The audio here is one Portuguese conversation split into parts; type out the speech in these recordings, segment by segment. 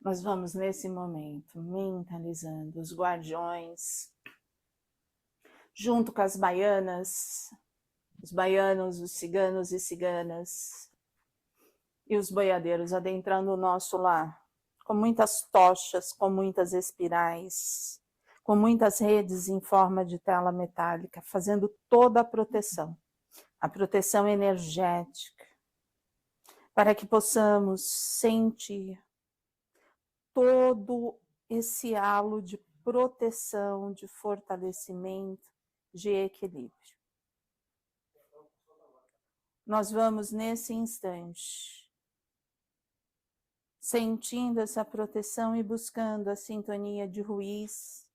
Nós vamos, nesse momento, mentalizando os guardiões, junto com as baianas, os baianos, os ciganos e ciganas, e os boiadeiros adentrando o nosso lar, com muitas tochas, com muitas espirais, com muitas redes em forma de tela metálica, fazendo toda a proteção energética, para que possamos sentir todo esse halo de proteção, de fortalecimento, de equilíbrio. Nós vamos, nesse instante, sentindo essa proteção e buscando a sintonia de Ruiz,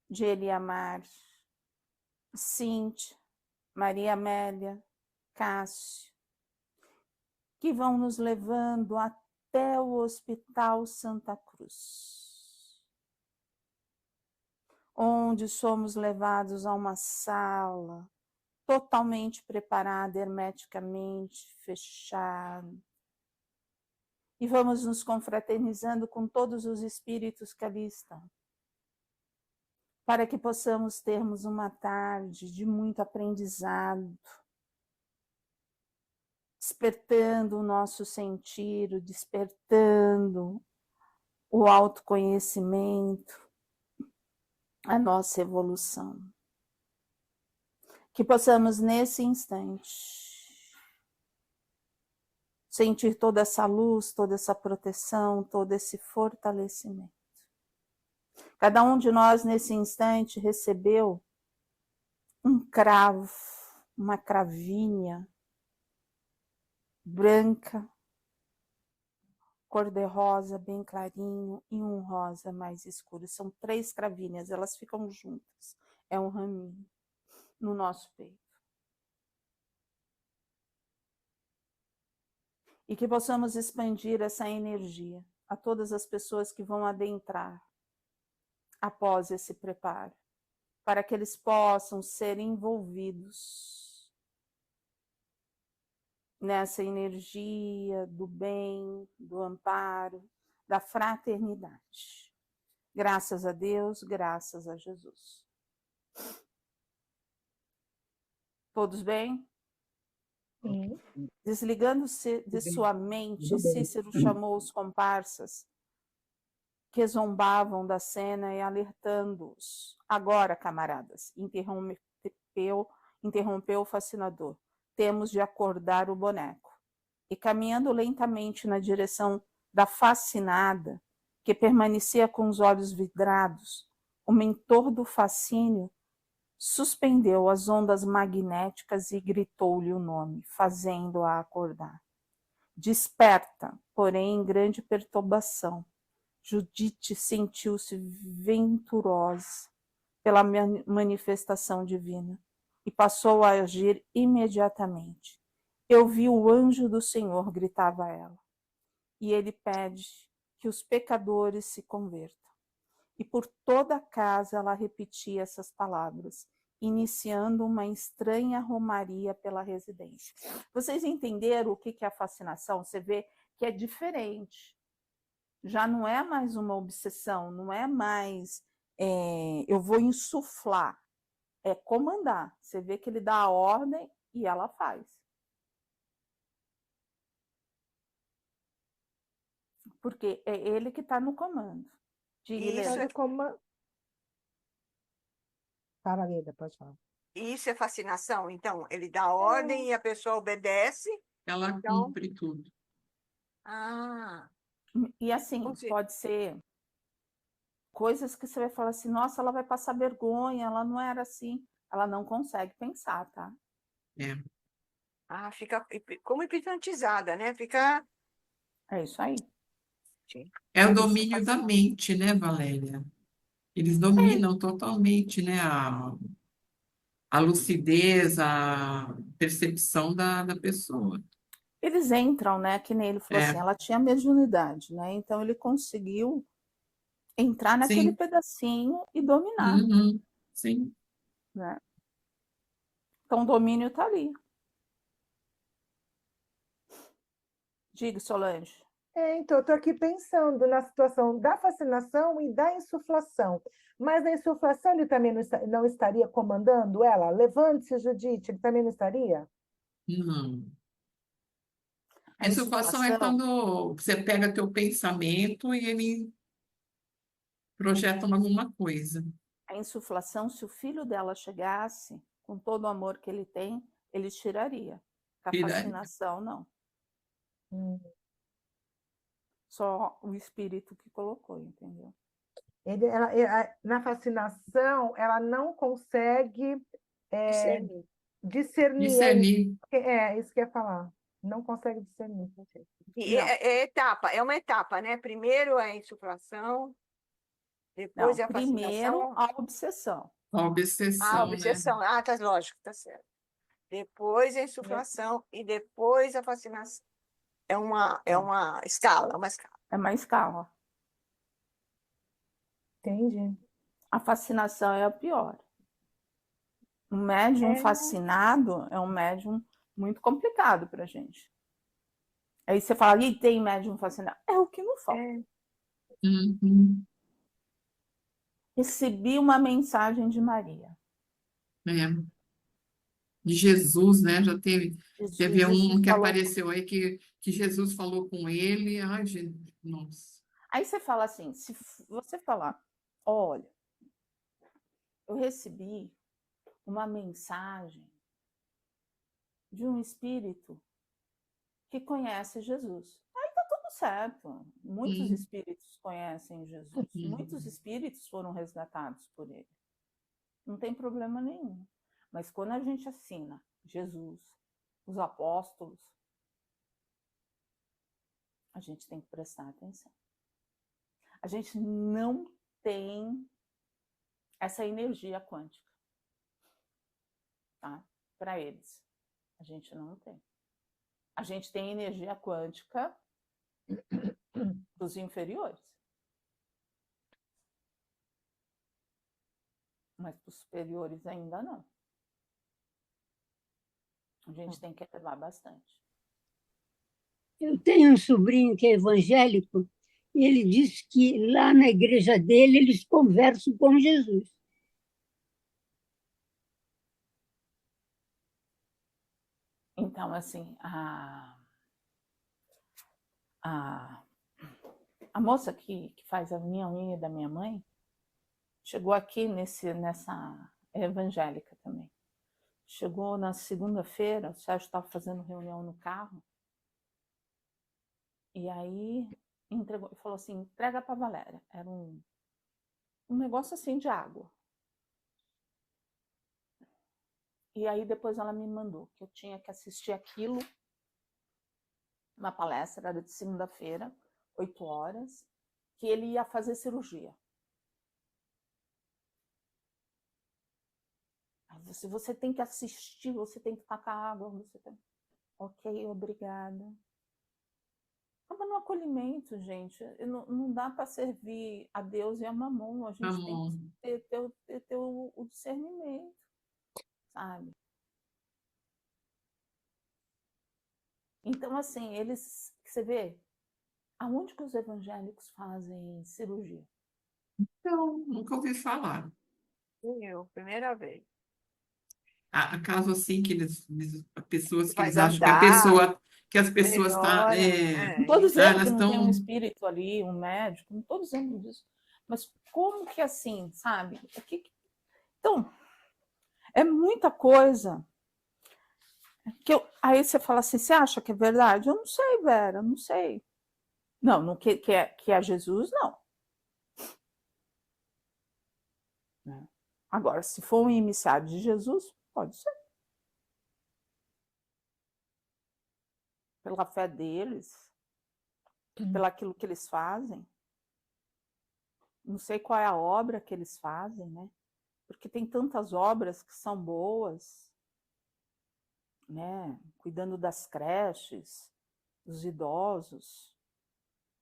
de Eliamar, Cíntia, Maria Amélia, Cássio, que vão nos levando até o Hospital Santa Cruz, onde somos levados a uma sala totalmente preparada, hermeticamente fechada, e vamos nos confraternizando com todos os espíritos que ali estão, para que possamos termos uma tarde de muito aprendizado, despertando o nosso sentido, despertando o autoconhecimento, a nossa evolução. Que possamos, nesse instante, sentir toda essa luz, toda essa proteção, todo esse fortalecimento. Cada um de nós, nesse instante, recebeu um cravo, uma cravinha branca, cor-de-rosa bem clarinho e um rosa mais escuro. São 3 cravinhas, elas ficam juntas. É um raminho no nosso peito. E que possamos expandir essa energia a todas as pessoas que vão adentrar após esse preparo, para que eles possam ser envolvidos nessa energia do bem, do amparo, da fraternidade. Graças a Deus, graças a Jesus. Todos bem? Sim. Desligando-se de sua mente, Cícero chamou os comparsas que zombavam da cena e alertando-os. Agora, camaradas, interrompeu o fascinador. Temos de acordar o boneco. E caminhando lentamente na direção da fascinada, que permanecia com os olhos vidrados, o mentor do fascínio suspendeu as ondas magnéticas e gritou-lhe o nome, fazendo-a acordar. Desperta, porém em grande perturbação. Judite sentiu-se venturosa pela manifestação divina e passou a agir imediatamente. Eu vi o anjo do Senhor, gritava ela, e ele pede que os pecadores se convertam. E por toda a casa ela repetia essas palavras, iniciando uma estranha romaria pela residência. Vocês entenderam o que é a fascinação? Você vê que é diferente. Já não é mais uma obsessão, não é mais eu vou insuflar, é comandar. Você vê que ele dá a ordem e ela faz. Porque é ele que está no comando. Isso é como... Fala, Leda, pode falar. Isso é fascinação? Então, ele dá ordem e a pessoa obedece? Ela então... cumpre tudo. Ah. E assim, pode ser coisas que você vai falar assim, nossa, ela vai passar vergonha, ela não era assim. Ela não consegue pensar, tá? É. Ah, fica como hipnotizada, né? Fica... É isso aí. Sim. É o domínio da mente, né, Valéria? Eles dominam totalmente, né, a lucidez, a percepção da pessoa. Eles entram, né? Que nem ele falou assim, ela tinha mediunidade, né? Então ele conseguiu entrar naquele pedacinho e dominar. Uhum. Sim. Né? Então o domínio está ali. Diga, Solange. Então, eu estou aqui pensando na situação da fascinação e da insuflação. Mas na insuflação ele também não estaria comandando ela? Levante-se, Judite, ele também não estaria? Não. A Essa equação é insuflação, quando você pega teu pensamento e ele projeta alguma coisa. a insuflação, se o filho dela chegasse, com todo o amor que ele tem, ele tiraria. A Tira- fascinação, não. Hum. Só o espírito que colocou, entendeu? Na fascinação, ela não consegue Discernir. discernir. Discernir. É isso que eu ia falar. Não consegue discernir. E Não, é uma etapa, né? Primeiro a insuflação, depois não. a Primeiro, fascinação, a obsessão. A a obsessão, né? obsessão. Ah, tá lógico, tá certo. Depois a insuflação e depois a fascinação. É uma escala, uma escala. É mais calma. Entendi. A fascinação é a pior. Um médium É. fascinado é um médium muito complicado para a gente. Aí você fala, e tem médium fascinado? É o que não falta. É. Uhum. Recebi uma mensagem de Maria. É. De Jesus, né? Já teve Jesus um que falou. apareceu aí que Jesus falou com ele. Ai, gente, nossa. Aí você fala assim, se você falar, olha, eu recebi uma mensagem de um espírito que conhece Jesus. Aí tá tudo certo. Muitos Hum, espíritos conhecem Jesus. Muitos espíritos foram resgatados por ele. Não tem problema nenhum. Mas quando a gente assina Jesus, os apóstolos, a gente tem que prestar atenção. A gente não tem essa energia quântica, tá? Para eles. A gente não tem. A gente tem energia quântica dos inferiores. Mas para os superiores ainda não. A gente tem que elevar bastante. Eu tenho um sobrinho que é evangélico e ele diz que lá na igreja dele eles conversam com Jesus. Então, assim, a moça que faz a minha unha da minha mãe chegou aqui nessa evangélica também. Chegou na segunda-feira, o Sérgio estava fazendo reunião no carro, e aí entregou, falou assim, entrega para Valéria. Era um negócio assim de água. E aí depois ela me mandou que eu tinha que assistir aquilo, uma palestra, era de segunda-feira, 8 horas, que ele ia fazer cirurgia. Se você tem que assistir, você tem que tacar água, você tem... Ok, obrigada. Estava no acolhimento, gente. Não dá para servir a Deus e a Mamon. A gente tem Amor. que ter o discernimento, sabe? Então, assim, você vê, aonde que os evangélicos fazem cirurgia? Então, nunca ouvi falar. Primeira vez. Há caso assim que pessoas que Faz eles acham andar, que as pessoas melhora. Não estou dizendo elas que não tem um estão. espírito ali, um médico, não estou dizendo disso. Mas como que assim, sabe? Então, é muita coisa aí você fala assim, você acha que é verdade? Eu não sei, Vera, não sei. Não, que é Jesus, não. Agora, se for um emissário de Jesus, pode ser. Pela fé deles, pelo aquilo que eles fazem. Não sei qual é a obra que eles fazem, né? Porque tem tantas obras que são boas, né? Cuidando das creches, dos idosos,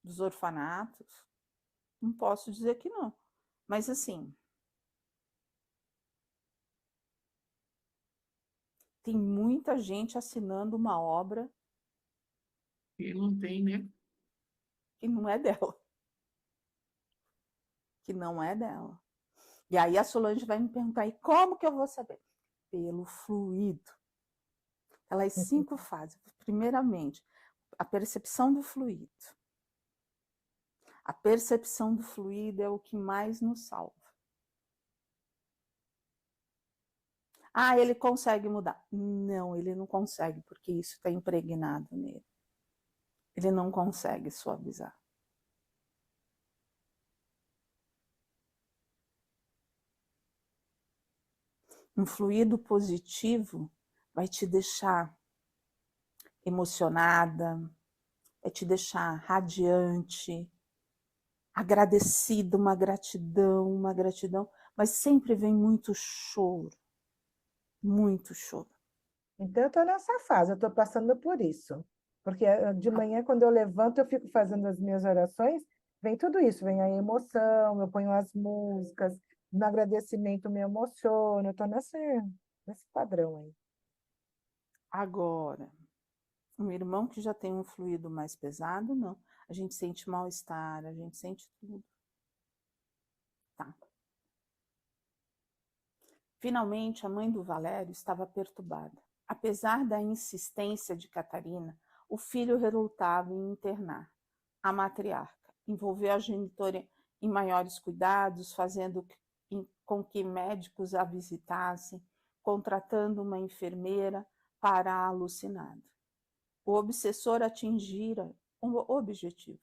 dos orfanatos. Não posso dizer que não. Mas assim, tem muita gente assinando uma obra E não tem, né? que não é dela. Que não é dela. E aí a Solange vai me perguntar, e como que eu vou saber? Pelo fluido. Aquelas 5 fases. Primeiramente, a percepção do fluido. A percepção do fluido é o que mais nos salva. Ah, ele consegue mudar. Não, ele não consegue, porque isso está impregnado nele. Ele não consegue suavizar. Um fluido positivo vai te deixar emocionada, vai te deixar radiante, agradecida, uma gratidão, mas sempre vem muito choro, muito choro. Então, eu estou nessa fase, eu estou passando por isso. Porque de manhã, quando eu levanto, eu fico fazendo as minhas orações, vem tudo isso, vem a emoção, eu ponho as músicas, no agradecimento me emociono, eu estou nesse padrão aí. Agora, um irmão que já tem um fluido mais pesado, não. A gente sente mal-estar, a gente sente tudo. Tá. Finalmente, a mãe do Valério estava perturbada. Apesar da insistência de Catarina, o filho relutava em internar. A matriarca envolveu a genitora em maiores cuidados, fazendo com que médicos a visitassem, contratando uma enfermeira para a alucinada. O obsessor atingira o objetivo.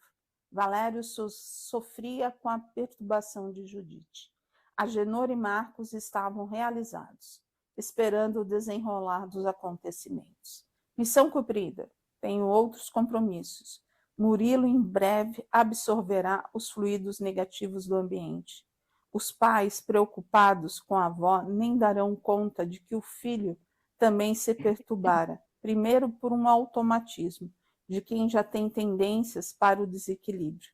Valério sofria com a perturbação de Judite. Agenor e Marcos estavam realizados, esperando o desenrolar dos acontecimentos. Missão cumprida. Tenho outros compromissos. Murilo em breve absorverá os fluidos negativos do ambiente. Os pais, preocupados com a avó, nem darão conta de que o filho também se perturbara, primeiro por um automatismo, de quem já tem tendências para o desequilíbrio,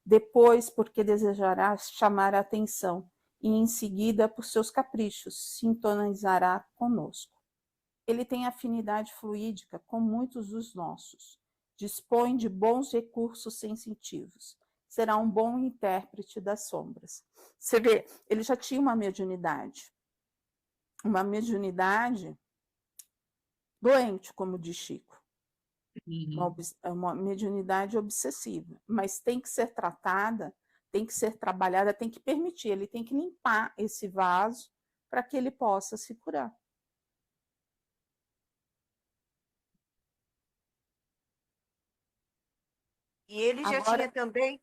depois porque desejará chamar a atenção e em seguida por seus caprichos sintonizará conosco. Ele tem afinidade fluídica com muitos dos nossos, dispõe de bons recursos sensitivos, será um bom intérprete das sombras. Você vê, ele já tinha uma mediunidade doente, como diz Chico, uma mediunidade obsessiva, mas tem que ser tratada, tem que ser trabalhada, tem que permitir, ele tem que limpar esse vaso para que ele possa se curar. E ele já Agora, tinha também,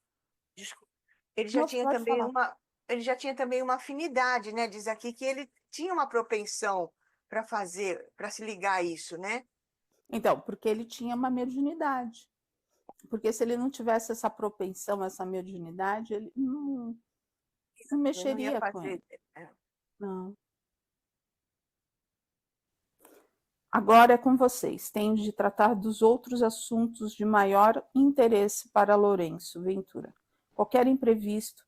desculpa, ele já não tinha pode também falar. ele já tinha também uma afinidade, né? Diz aqui que ele tinha uma propensão para se ligar a isso, né? Então, porque ele tinha uma mediunidade. Porque se ele não tivesse essa propensão, essa mediunidade, ele não Eu não ia mexeria com fazer. ele. Não. Agora é com vocês. Tenho de tratar dos outros assuntos de maior interesse para Lourenço Ventura. Qualquer imprevisto,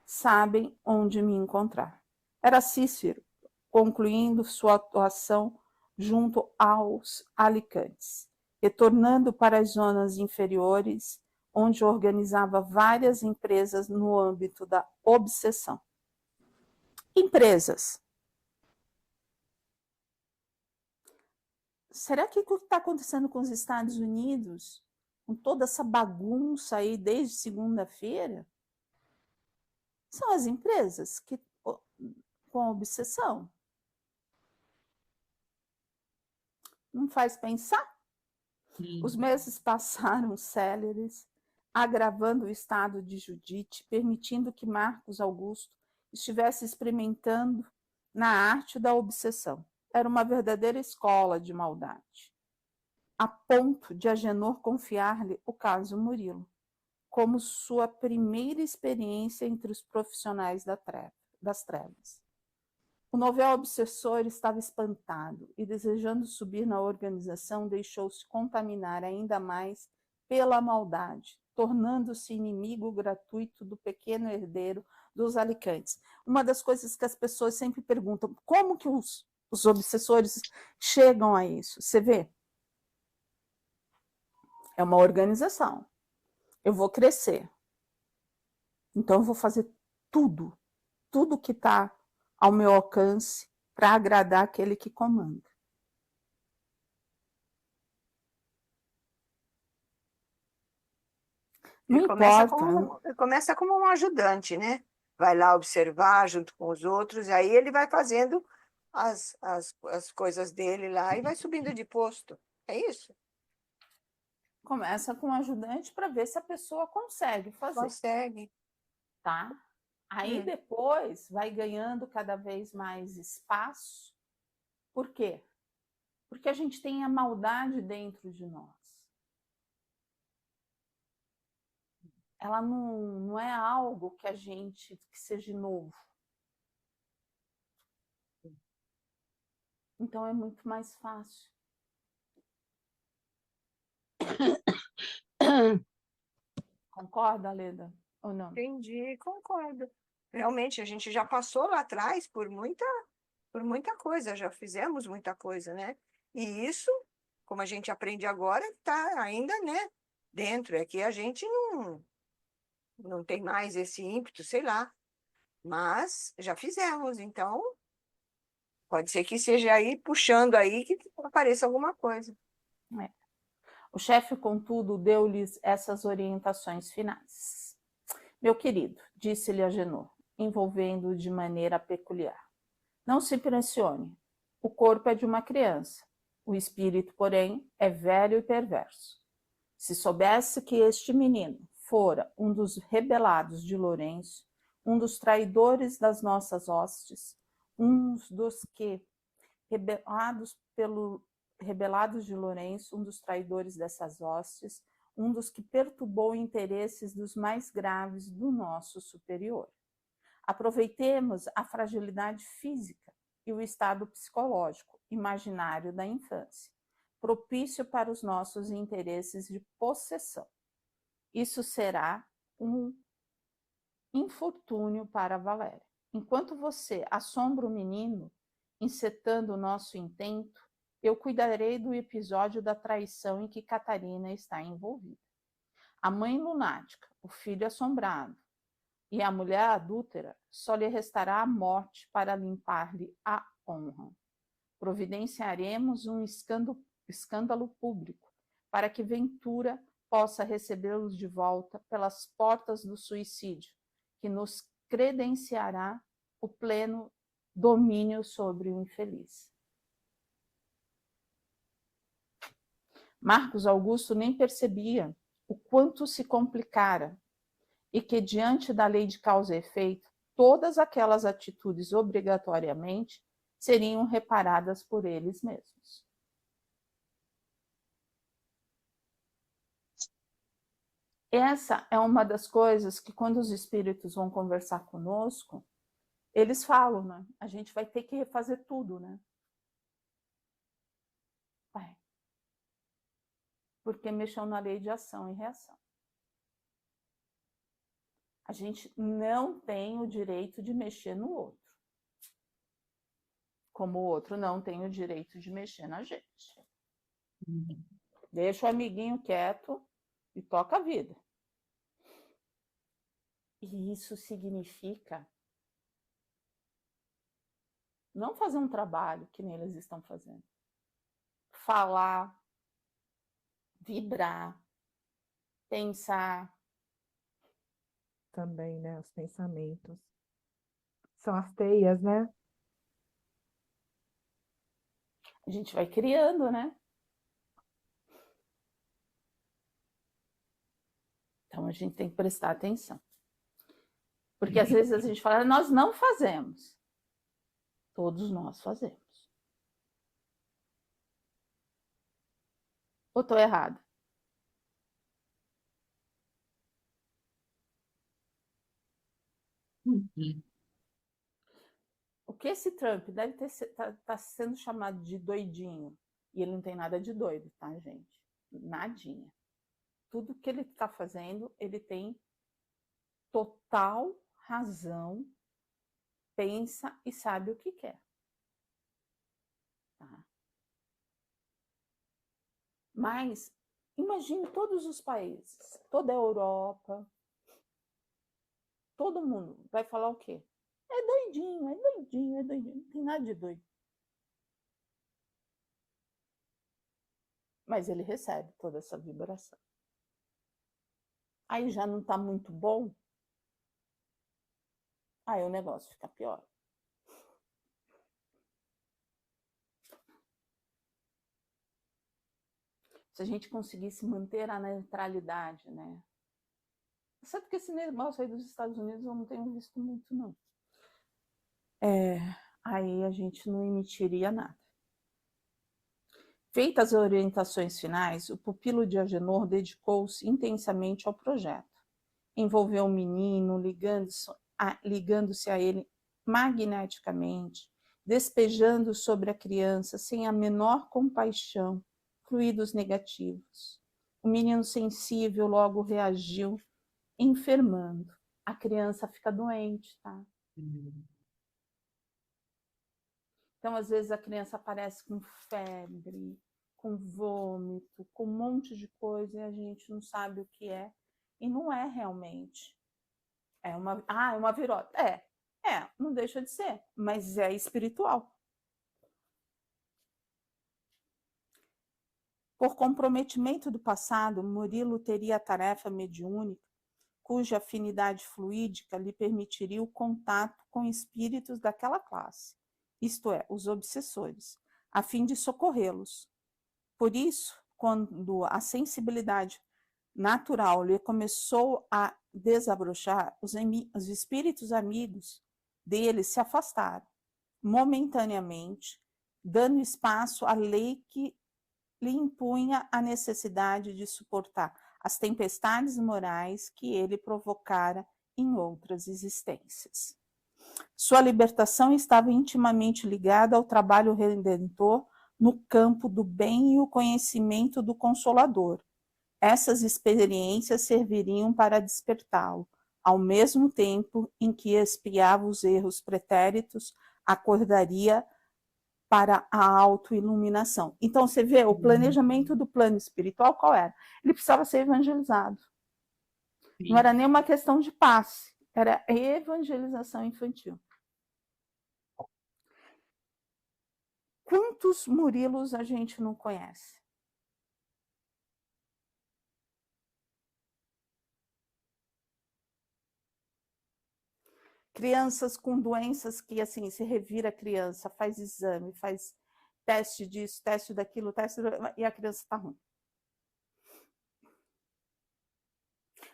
sabem onde me encontrar. Era Cícero, concluindo sua atuação junto aos Alicantes, retornando para as zonas inferiores, onde organizava várias empresas no âmbito da obsessão. Empresas. Será que o que está acontecendo com os Estados Unidos, com toda essa bagunça aí desde segunda-feira, são as empresas que com obsessão? Não faz pensar? Os meses passaram céleres, agravando o estado de Judite, permitindo que Marcos Augusto estivesse experimentando na arte da obsessão. Era uma verdadeira escola de maldade, a ponto de Agenor confiar-lhe o caso Murilo, como sua primeira experiência entre os profissionais das trevas. O novel obsessor estava espantado e, desejando subir na organização, deixou-se contaminar ainda mais pela maldade, tornando-se inimigo gratuito do pequeno herdeiro dos Alicantes. Uma das coisas que as pessoas sempre perguntam, como que os obsessores chegam a isso? Você vê? É uma organização. eu vou crescer. Então, eu vou fazer tudo que está ao meu alcance para agradar aquele que comanda. Não importa. Começa como um ajudante, né? Vai lá observar junto com os outros, e aí ele vai fazendo as coisas dele lá e vai subindo de posto. É isso? Começa com um ajudante para ver se a pessoa consegue fazer. Consegue. Tá? Aí depois vai ganhando cada vez mais espaço. Por quê? Porque a gente tem a maldade dentro de nós. Ela não é algo que que seja novo. Então é muito mais fácil. Concorda, Leda? Ou não? Entendi, concordo. Realmente, a gente já passou lá atrás por muita coisa, já fizemos muita coisa, né? E isso, como a gente aprende agora, está ainda, né, dentro. É que a gente não tem mais esse ímpeto, sei lá. Mas já fizemos, então pode ser que seja aí puxando aí que apareça alguma coisa. É. O chefe, contudo, deu-lhes essas orientações finais. Meu querido, disse-lhe Agenor, envolvendo-o de maneira peculiar, não se impressione. O corpo é de uma criança. O espírito, porém, é velho e perverso. Se soubesse que este menino fora um dos rebelados de Lourenço, um dos traidores das nossas hostes, um dos que, rebelados de Lourenço, um dos traidores dessas hostes, um dos que perturbou interesses dos mais graves do nosso superior. Aproveitemos a fragilidade física e o estado psicológico, imaginário da infância, propício para os nossos interesses de possessão. Isso será um infortúnio para Valéria. Enquanto você assombra o menino, encetando o nosso intento, eu cuidarei do episódio da traição em que Catarina está envolvida. A mãe lunática, o filho assombrado e a mulher adúltera, só lhe restará a morte para limpar-lhe a honra. Providenciaremos um escândalo público para que Ventura possa recebê-los de volta pelas portas do suicídio, que nos credenciará o pleno domínio sobre o infeliz. Marcos Augusto nem percebia o quanto se complicara e que, diante da lei de causa e efeito, todas aquelas atitudes obrigatoriamente seriam reparadas por eles mesmos. Essa é uma das coisas que, quando os espíritos vão conversar conosco, eles falam, né? A gente vai ter que refazer tudo, né? Vai. Porque mexeu na lei de ação e reação. A gente não tem o direito de mexer no outro. Como o outro não tem o direito de mexer na gente. Deixa o amiguinho quieto e toca a vida. E isso significa não fazer um trabalho que nem eles estão fazendo. Falar, vibrar, pensar. Também, né? Os pensamentos. São as teias, né? A gente vai criando, né? Então a gente tem que prestar atenção. Porque às vezes a gente fala, nós não fazemos. Todos nós fazemos. Ou estou errado? O que esse Trump deve ter tá sendo chamado de doidinho. E ele não tem nada de doido, tá, gente? Nadinha. Tudo que ele está fazendo, ele tem total razão, pensa e sabe o que quer. Tá? Mas Imagine todos os países, toda a Europa, todo mundo vai falar o quê? É doidinho, é doidinho, é doidinho. Não tem nada de doido. Mas ele recebe toda essa vibração. Aí já não está muito bom, aí o negócio fica pior. Se a gente conseguisse manter a neutralidade, né? Sabe que esse negócio aí dos Estados Unidos eu não tenho visto muito, não. Aí a gente não emitiria nada. Feitas as orientações finais, o pupilo de Agenor dedicou-se intensamente ao projeto. Envolveu o menino, ligando-se a ele magneticamente, despejando sobre a criança, sem a menor compaixão, fluidos negativos. O menino sensível logo reagiu, enfermando. A criança fica doente, tá? Então, às vezes, a criança aparece com febre, com vômito, com um monte de coisa e a gente não sabe o que é. E não é realmente. É uma virose. Não deixa de ser, mas é espiritual. Por comprometimento do passado, Murilo teria a tarefa mediúnica, cuja afinidade fluídica lhe permitiria o contato com espíritos daquela classe, isto é, os obsessores, a fim de socorrê-los. Por isso, quando a sensibilidade natural lhe começou a desabrochar, os espíritos amigos dele se afastaram, momentaneamente, dando espaço à lei que lhe impunha a necessidade de suportar as tempestades morais que ele provocara em outras existências. Sua libertação estava intimamente ligada ao trabalho redentor no campo do bem e o conhecimento do Consolador. Essas experiências serviriam para despertá-lo, ao mesmo tempo em que expiava os erros pretéritos, acordaria para a autoiluminação. Então, você vê, o planejamento do plano espiritual qual era? Ele precisava ser evangelizado. Não era nem uma questão de passe, era evangelização infantil. Quantos Murilos a gente não conhece? Crianças com doenças que, assim, se revira a criança, faz exame, faz teste disso, teste daquilo, e a criança está ruim.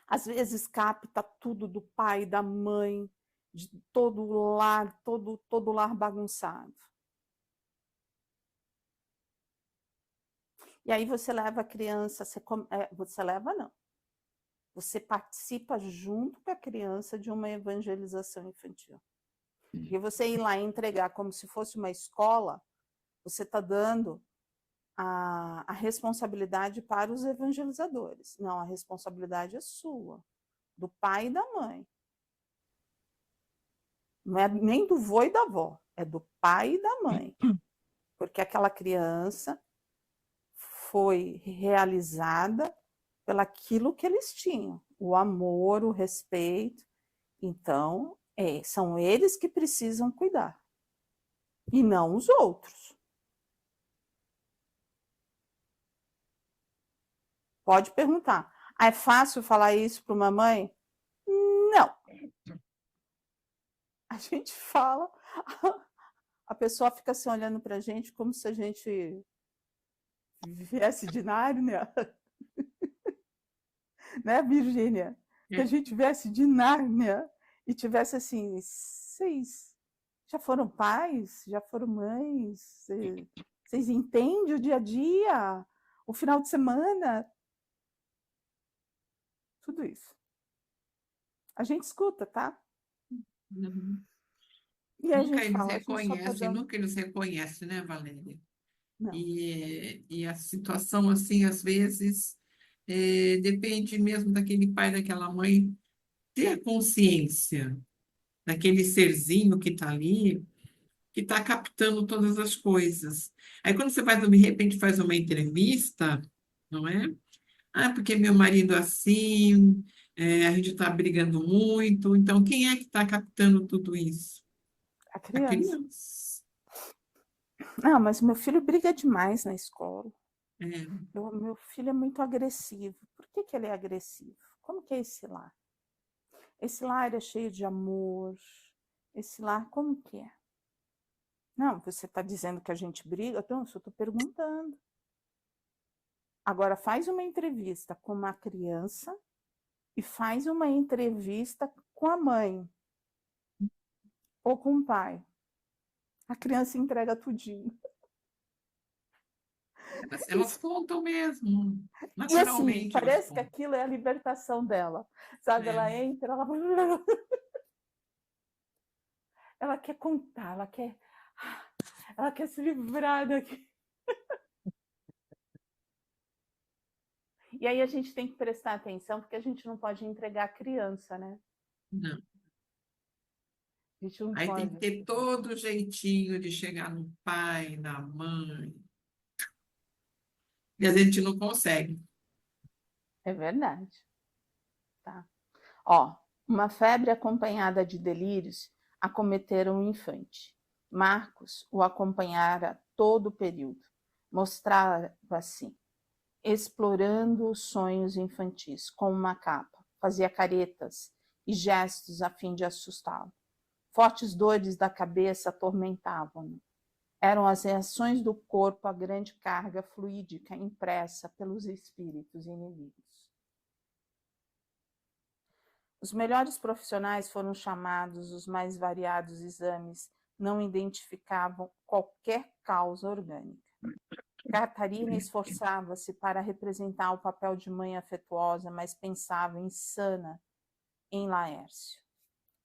Às vezes capta tudo do pai, da mãe, de todo lar, todo lar bagunçado. E aí você leva a criança, você leva não. Você participa junto com a criança de uma evangelização infantil. E você ir lá e entregar como se fosse uma escola, você está dando a responsabilidade para os evangelizadores. Não, a responsabilidade é sua, do pai e da mãe. Não é nem do vô e da avó, é do pai e da mãe. Porque aquela criança foi realizada pelaquilo que eles tinham, o amor, o respeito. Então, são eles que precisam cuidar, e não os outros. Pode perguntar. É fácil falar isso para uma mãe? Não. A gente fala, a pessoa fica assim olhando para a gente como se a gente viesse de Nárnia. Né, Virgínia? Que a gente viesse de Nárnia e tivesse assim, vocês já foram pais? Já foram mães? Vocês entendem o dia a dia? O final de semana? Tudo isso. A gente escuta, tá? Uhum. E a Nunca gente eles fala, a gente só tá reconhecem, dando... nunca eles reconhecem, né, Valéria? Não. E a situação, assim, às vezes, depende mesmo daquele pai, daquela mãe, ter a consciência daquele serzinho que está ali, que está captando todas as coisas. Aí, quando você faz, de repente, faz uma entrevista, não é? Ah, porque meu marido assim, a gente está brigando muito. Então, quem é que está captando tudo isso? A A criança. criança. Não, mas meu filho briga demais na escola. É, Meu filho é muito agressivo. Por que que ele é agressivo? Como que é esse lar? Esse lar é cheio de amor. Esse lar, como que é? Não, você está dizendo que a gente briga? Não, eu só estou perguntando. Agora, faz uma entrevista com uma criança e faz uma entrevista com a mãe ou com o pai. A criança entrega tudinho. elas contam mesmo, E assim, naturalmente elas parece que contam. aquilo é a libertação dela. Sabe, É, ela entra, ela quer contar, ela quer se livrar daqui. E aí a gente tem que prestar atenção, porque a gente não pode entregar a criança, né? não. A gente não Aí tem pode que ter entregar. todo o jeitinho de chegar no pai, na mãe. E a gente não consegue. É verdade, tá? Ó, uma febre acompanhada de delírios acometeram o infante. Marcos o acompanhara todo o período. Mostrava-se explorando os sonhos infantis com uma capa, fazia caretas e gestos a fim de assustá-lo. Fortes dores da cabeça atormentavam-no. Eram as reações do corpo à grande carga fluídica impressa pelos espíritos inimigos. Os melhores profissionais foram chamados, os mais variados exames não identificavam qualquer causa orgânica. Catarina esforçava-se para representar o papel de mãe afetuosa, mas pensava insana em Laércio.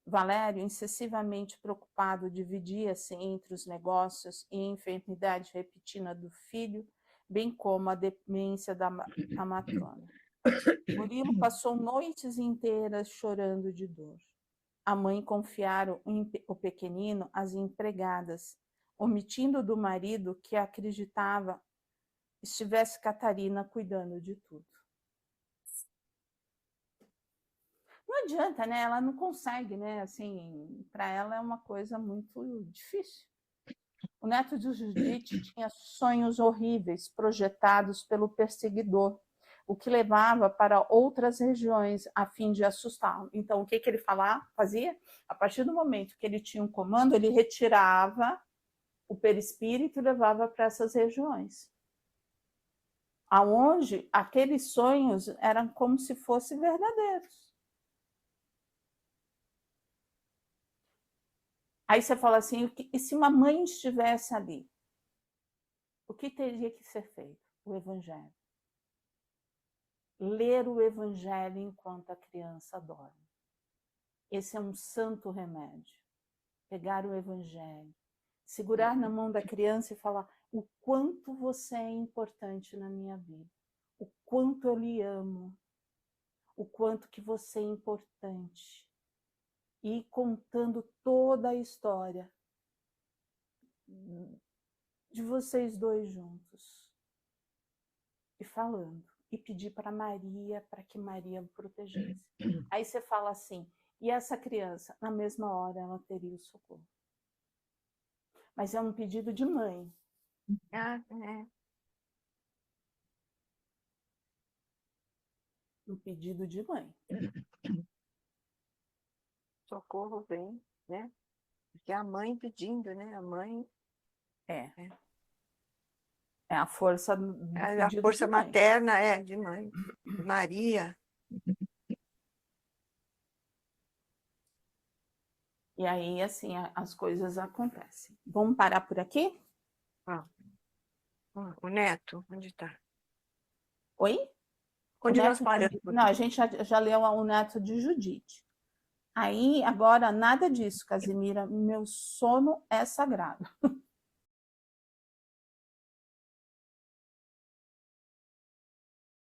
Valério, excessivamente preocupado, dividia-se entre os negócios e a enfermidade repentina do filho, bem como a demência da matrona. Murilo passou noites inteiras chorando de dor. A mãe confiara o pequenino às empregadas, omitindo do marido que acreditava estivesse Catarina cuidando de tudo. Não adianta, né? Ela não consegue, né? Assim, para ela é uma coisa muito difícil. O neto de Judite tinha sonhos horríveis projetados pelo perseguidor, o que levava para outras regiões a fim de assustá-lo. Então, o que ele fazia? A partir do momento que ele tinha um comando, ele retirava o perispírito e levava para essas regiões, aonde aqueles sonhos eram como se fossem verdadeiros. Aí você fala assim, e se uma mãe estivesse ali? O que teria que ser feito? O evangelho. Ler o evangelho enquanto a criança dorme. Esse é um santo remédio. Pegar o evangelho, segurar na mão da criança e falar o quanto você é importante na minha vida, o quanto eu lhe amo, o quanto que você é importante. E contando toda a história de vocês dois juntos. E falando. E pedir para Maria, para que Maria o protegesse. Aí você fala assim, e essa criança? Na mesma hora ela teria o socorro. Mas é um pedido de mãe. Ah, é. Um pedido de mãe. Socorro vem, né? Porque é a mãe pedindo, né? A mãe É. É a força do é a pedido força de mãe. materna, de mãe. De Maria. E aí, assim, as coisas acontecem. Vamos parar por aqui? O neto, onde está? Oi? O Onde nós neto paramos? Não, a gente já leu o neto de Judite. Aí, agora, nada disso, Casimira. Meu sono é sagrado.